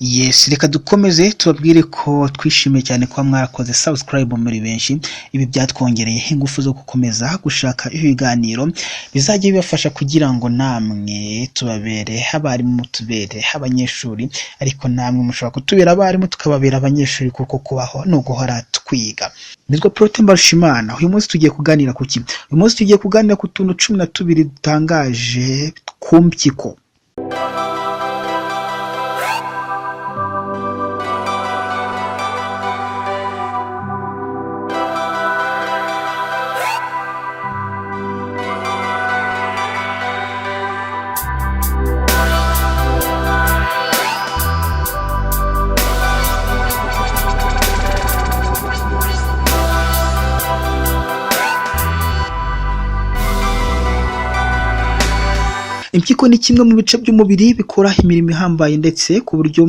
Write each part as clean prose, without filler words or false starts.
Yes, reka dukomeze tubabwire ko twishimiye cyane kuba mwarakoze subscribe muri benshi. Ibi byatwongereye ingufu zo gukomeza gushaka ibiganiro bizajya bibafasha kugira ngo namwe tubabere abarimu, tubere abanyeshuri, ariko namwe mushobora kutubera abarimu tukababera abanyeshuri, kuko kubaho no guhora twiga. Nitwa Prote Mbarushimana. Uyu munsi tugiye kuganira ku ki? Uyu munsi tugiye kuganira ku tuntu 12 dutangaje ku mpyiko. Impyiko ni kimwe mu bice by'umubiri bikora imirimo ihambaye, ndetse ku buryo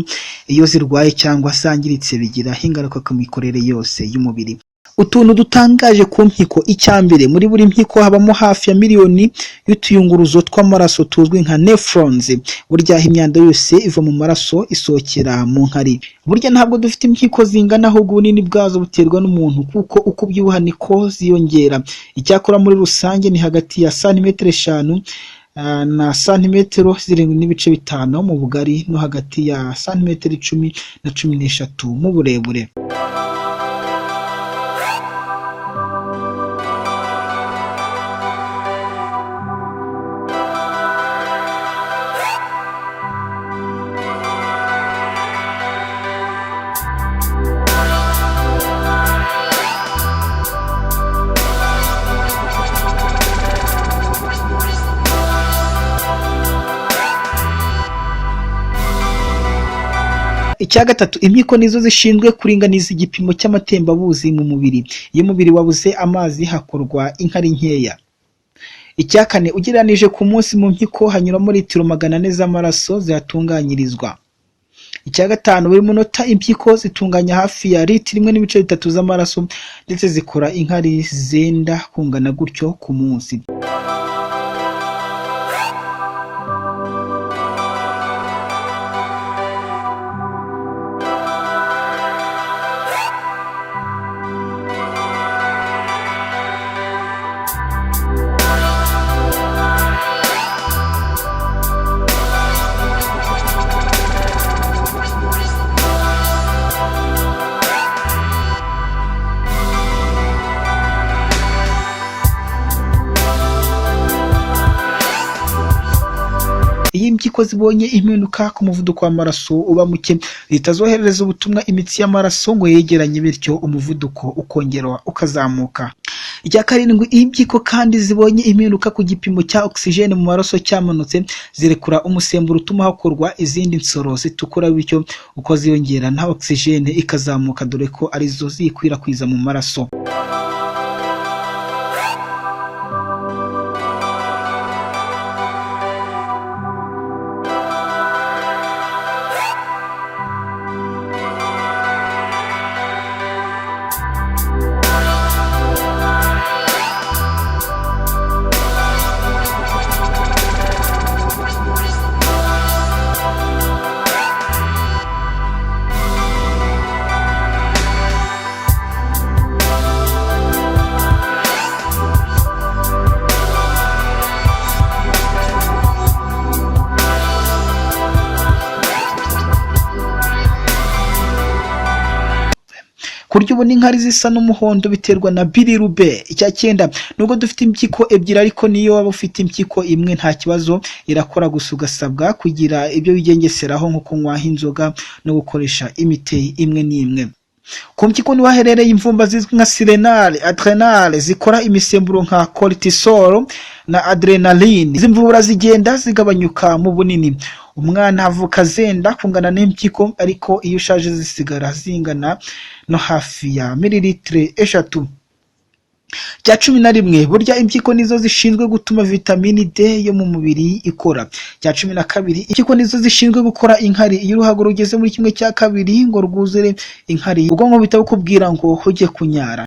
iyo zirwaye cyangwa zangiritse bigira ingaruka ku mikorere yose y'umubiri. Utuntu dutangaje ku mpyiko: icyambere, muri buri mpyiko habamo hafi ya miliyoni y'utuyunguruzo tw'amaraso tuzwi nka nephrons. Burya imyanda yose iva mu maraso isohokera mu nkari. Burya ntabwo dufite impyiko zingana, ahubwo ubunini bwazo buterwa n'umuntu, kuko uko ubyibuha niko ziyongera. Icyakora muri rusange ni hagati ya santimetero 5 na santimetero 7.5 mu bugari, no hagati ya santimetero 10 na 13 mu burebure. Icya gatatu, impyiko nizo zishinzwe kuringaniza igipimo cy'amatembabuzi mu mubiri. Iyo umubiri wabuze amazi hakorwa inkari nkeya. Icya kane, ugereranije ku munsi mu mpyiko hanyuramo litiro 400 z'amaraso zihatunganyirizwa. Icya gatanu, buri munota impyiko zitunganya hafi ya litiro 1.3 z'amaraso, ndetse zikora inkari zenda kungana gutyo ku munsi. Iyo impyiko zibonye impinduka ku muvuduko w'amaraso uba muke, zihita zoherereza ubutumwa imitsi y'amaraso ngo yegeranye, bityo umuvuduko ukongera ukazamuka. Icya karindwi, iyo impyiko kandi zibonye impinduka ku gipimo cya oxygene mu maraso cyamanutse, zirekura umusemburo utuma hakorwa izindi nsoro zitukura, bityo uko ziyongera na oxygene ikazamuka, dore ko arizo zikwirakwiza mu maraso. Kurya ubona inkari zisa n'umuhondo biterwa na bilirube. Icya cyenda, nubwo dufite impyiko ebyiri, ariko niyo waba ufite impyiko imwe nta kibazo, irakora gusa ugasabwa kugira ibyo wigengeseraho, nko kunywa inzoga no gukoresha imiti imwe n'imwe. Ku mpyiko niho haherereye imvumba zizwi nka sirenale, adrenale, zikora imisemburo nka cortisol na adrenaline. Izi mvubura zigenda zigabanyuka mu bunini. Umwana avuka zenda kungana n'impyiko, ariko iyo ushaje zisigara zingana no hafi ya mililitire 3. Cya 11, burya impyiko nizo zishinzwe gutuma vitamini D yo mu mubiri ikora. Cya 12, impyiko nizo zishinzwe gukora inkari. Iyo uruhago rugeze muri 1/2 ngo rwuzure inkari, ubwonko buhita bukubwira ngo ujye kunyara.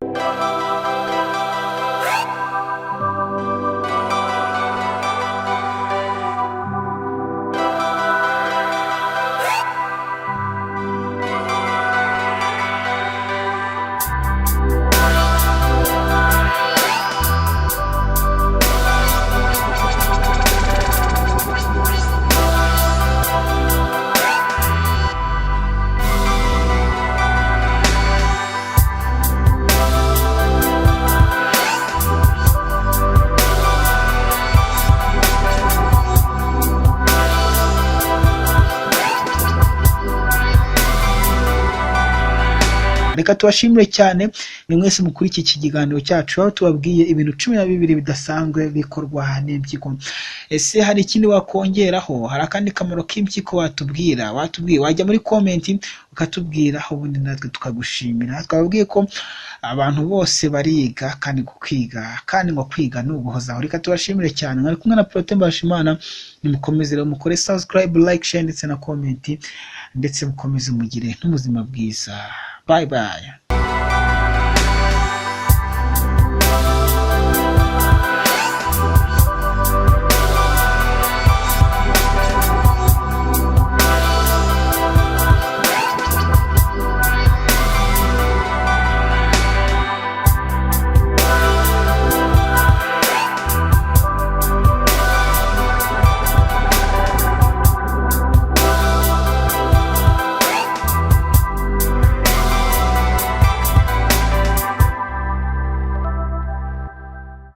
Reka tubashimire cyane mwe mwese mukuri iki kiganiro cyacu, aho tubabwiye ibintu 12 bidasanzwe bikorwa n'impyiko. Ese hari ikindi wakongeraho? Hari akandi kamaro k'impyiko watubwira? Wajya muri comment ukatubwira, ubundi natwe tukagushimira. Twababwiye ko abantu bose bariga kandi kwiga, kandi ngo kwiga ni uguhozaho. Reka tubashimire cyane. Mwari kumwe na Protais Mbashimana. Nimukomeze rero mukore subscribe, like, share ndetse na comment, ndetse mukomeze mugire n'ubuzima bwiza. Bye bye.